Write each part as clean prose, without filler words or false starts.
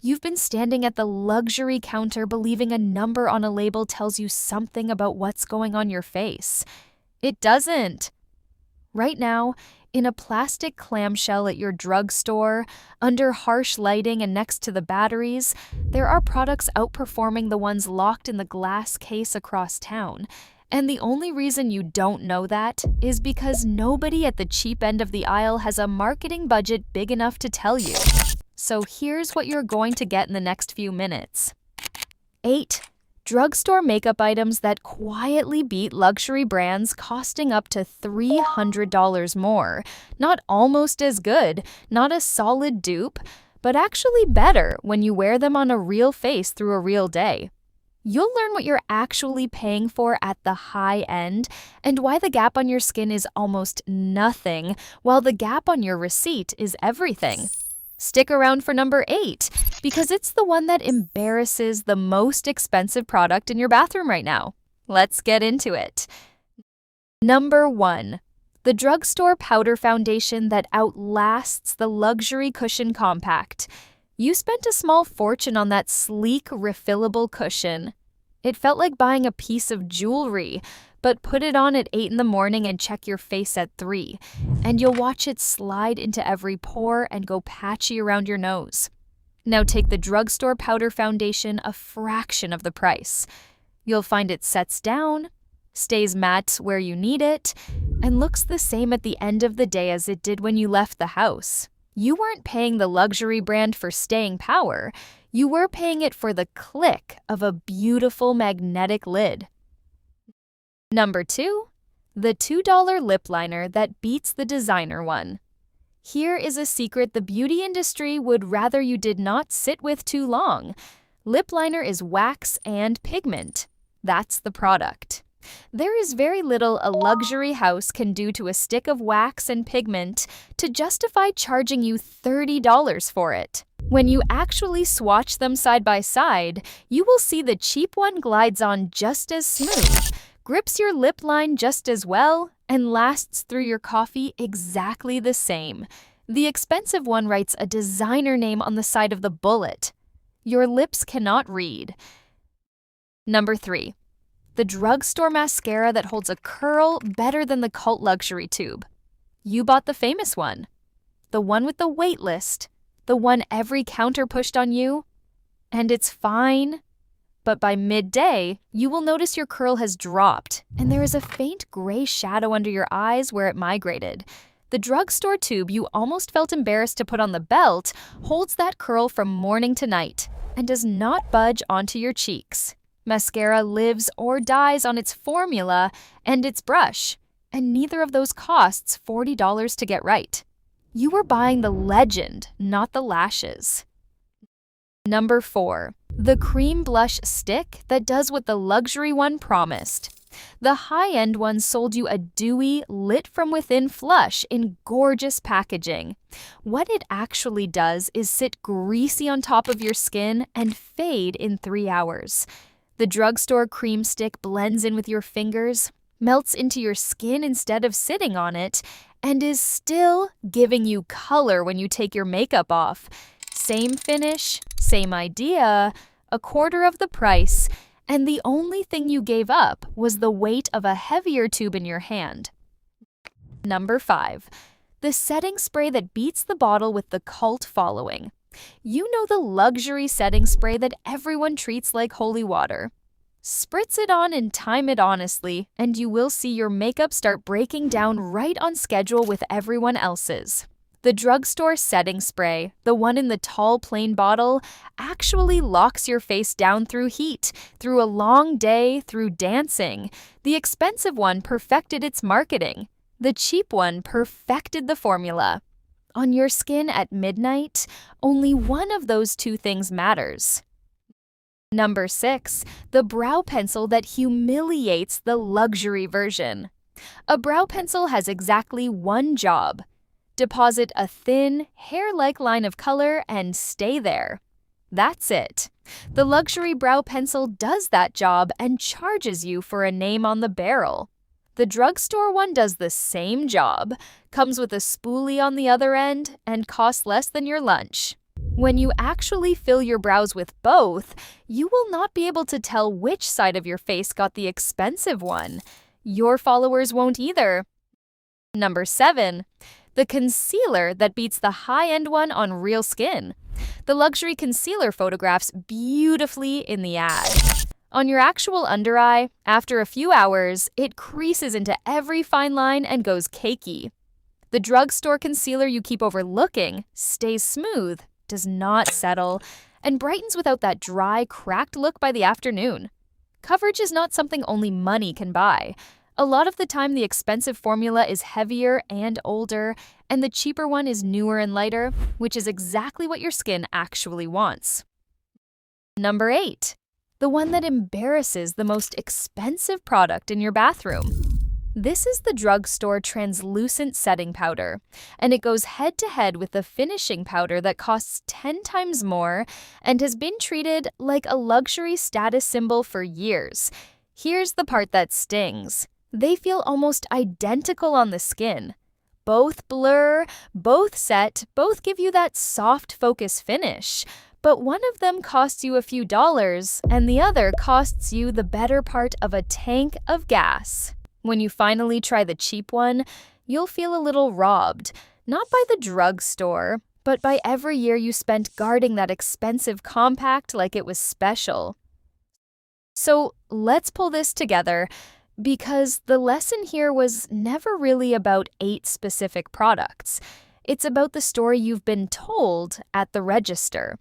You've been standing at the luxury counter believing a number on a label tells you something about what's going on your face. It doesn't. Right now, in a plastic clamshell at your drugstore, under harsh lighting and next to the batteries, there are products outperforming the ones locked in the glass case across town. And the only reason you don't know that is because nobody at the cheap end of the aisle has a marketing budget big enough to tell you. So here's what you're going to get in the next few minutes. 8. Drugstore makeup items that quietly beat luxury brands costing up to $300 more. Not almost as good, not a solid dupe, but actually better when you wear them on a real face through a real day. You'll learn what you're actually paying for at the high end and why the gap on your skin is almost nothing, while the gap on your receipt is everything. Stick around for number 8, because it's the one that embarrasses the most expensive product in your bathroom right now. Let's get into it. Number 1. The drugstore powder foundation that outlasts the luxury cushion compact. You spent a small fortune on that sleek, refillable cushion. It felt like buying a piece of jewelry, but put it on at 8 in the morning and check your face at 3, and you'll watch it slide into every pore and go patchy around your nose. Now take the drugstore powder foundation a fraction of the price. You'll find it sets down, stays matte where you need it, and looks the same at the end of the day as it did when you left the house. You weren't paying the luxury brand for staying power. You were paying it for the click of a beautiful magnetic lid. Number 2. The $2 lip liner that beats the designer one. Here is a secret the beauty industry would rather you did not sit with too long. Lip liner is wax and pigment. That's the product. There is very little a luxury house can do to a stick of wax and pigment to justify charging you $30 for it. When you actually swatch them side by side, you will see the cheap one glides on just as smooth, grips your lip line just as well, and lasts through your coffee exactly the same. The expensive one writes a designer name on the side of the bullet. Your lips cannot read. Number 3. The drugstore mascara that holds a curl better than the cult luxury tube. You bought the famous one. The one with the wait list. The one every counter pushed on you. And it's fine. But by midday, you will notice your curl has dropped, and there is a faint gray shadow under your eyes where it migrated. The drugstore tube you almost felt embarrassed to put on the belt holds that curl from morning to night and does not budge onto your cheeks. Mascara lives or dies on its formula and its brush, and neither of those costs $40 to get right. You were buying the legend, not the lashes. Number 4. The cream blush stick that does what the luxury one promised. The high-end one sold you a dewy, lit-from-within flush in gorgeous packaging. What it actually does is sit greasy on top of your skin and fade in 3 hours. The drugstore cream stick blends in with your fingers, melts into your skin instead of sitting on it, and is still giving you color when you take your makeup off. Same finish, same idea, a quarter of the price, and the only thing you gave up was the weight of a heavier tube in your hand. Number 5. The setting spray that beats the bottle with the cult following. You know the luxury setting spray that everyone treats like holy water. Spritz it on and time it honestly, and you will see your makeup start breaking down right on schedule with everyone else's. The drugstore setting spray, the one in the tall plain bottle, actually locks your face down through heat, through a long day, through dancing. The expensive one perfected its marketing. The cheap one perfected the formula. On your skin at midnight, only one of those two things matters. Number 6. The brow pencil that humiliates the luxury version. A brow pencil has exactly one job. Deposit a thin, hair-like line of color and stay there. That's it. The luxury brow pencil does that job and charges you for a name on the barrel. The drugstore one does the same job, comes with a spoolie on the other end, and costs less than your lunch. When you actually fill your brows with both, you will not be able to tell which side of your face got the expensive one. Your followers won't either. Number 7. The concealer that beats the high-end one on real skin. The luxury concealer photographs beautifully in the ad. On your actual under eye, after a few hours, it creases into every fine line and goes cakey. The drugstore concealer you keep overlooking stays smooth, does not settle, and brightens without that dry, cracked look by the afternoon. Coverage is not something only money can buy. A lot of the time, the expensive formula is heavier and older, and the cheaper one is newer and lighter, which is exactly what your skin actually wants. Number 8. The one that embarrasses the most expensive product in your bathroom. This is the drugstore translucent setting powder, and it goes head-to-head with the finishing powder that costs 10 times more and has been treated like a luxury status symbol for years. Here's the part that stings. They feel almost identical on the skin. Both blur, both set, both give you that soft focus finish. But one of them costs you a few dollars, and the other costs you the better part of a tank of gas. When you finally try the cheap one, you'll feel a little robbed, not by the drugstore, but by every year you spent guarding that expensive compact like it was special. So let's pull this together, because the lesson here was never really about 8 specific products. It's about the story you've been told at the register.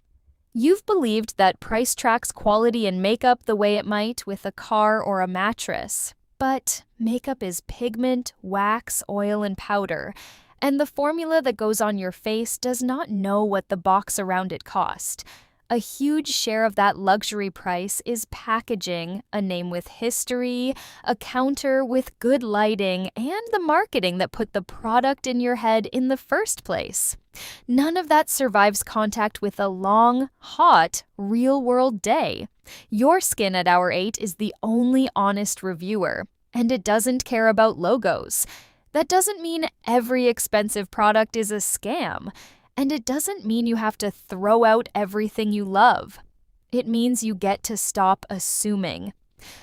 You've believed that price tracks quality in makeup the way it might with a car or a mattress. But makeup is pigment, wax, oil, and powder, and the formula that goes on your face does not know what the box around it cost. A huge share of that luxury price is packaging, a name with history, a counter with good lighting, and the marketing that put the product in your head in the first place. None of that survives contact with a long, hot, real-world day. Your skin at hour 8 is the only honest reviewer, and it doesn't care about logos. That doesn't mean every expensive product is a scam. And it doesn't mean you have to throw out everything you love. It means you get to stop assuming.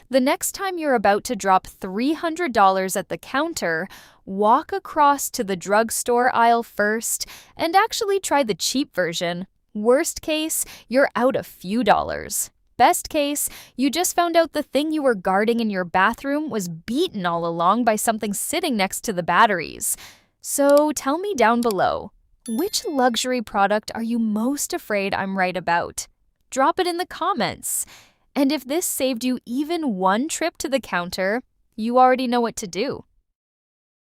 The next time you're about to drop $300 at the counter, walk across to the drugstore aisle first and actually try the cheap version. Worst case, you're out a few dollars. Best case, you just found out the thing you were guarding in your bathroom was beaten all along by something sitting next to the batteries. So tell me down below, which luxury product are you most afraid I'm right about? Drop it in the comments. And if this saved you even one trip to the counter, you already know what to do.